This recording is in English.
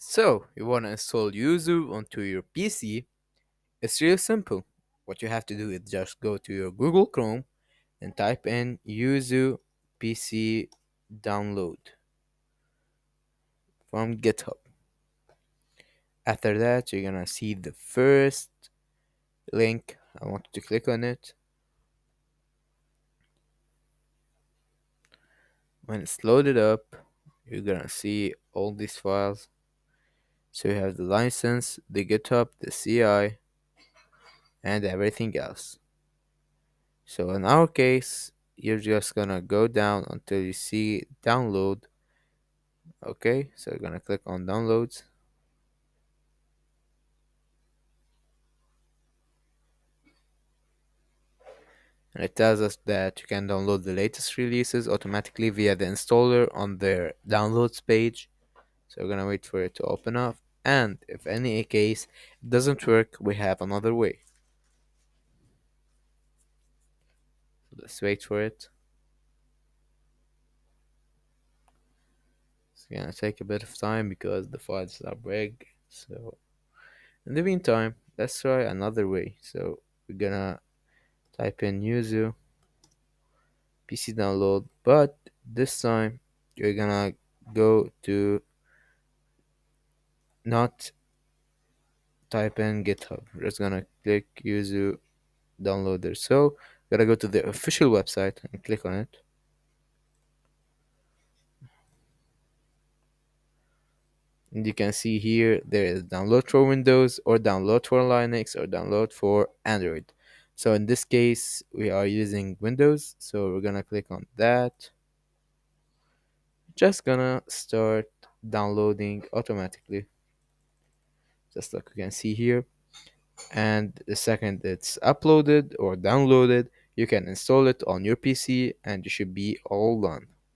So, you want to install Yuzu onto your PC? It's real simple. What you have to do is just go to your Google Chrome and type in Yuzu PC download from GitHub. After that, you're gonna see the first link. I want you to click on it. When it's loaded up, you're gonna see all these files. So you have the license, the GitHub, the CI, and everything else. So in our case, you're just gonna go down until you see download. Okay, so you're gonna click on downloads, and it tells us that you can download the latest releases automatically via the installer on their downloads page. So we're gonna wait for it to open up, and if any case it doesn't work, we have another way. So let's wait for it. It's gonna take a bit of time because the files are big. So in the meantime, let's try another way. So we're gonna type in Yuzu PC download, but this time you're gonna go to not type in GitHub. We're just gonna click Yuzu downloader. So gotta go to the official website and click on it. And you can see here there is download for Windows or download for Linux or download for Android. So in this case, we are using Windows. So we're gonna click on that. Just gonna start downloading automatically, just like you can see here. And the second it's uploaded or downloaded, you can install it on your PC and you should be all done.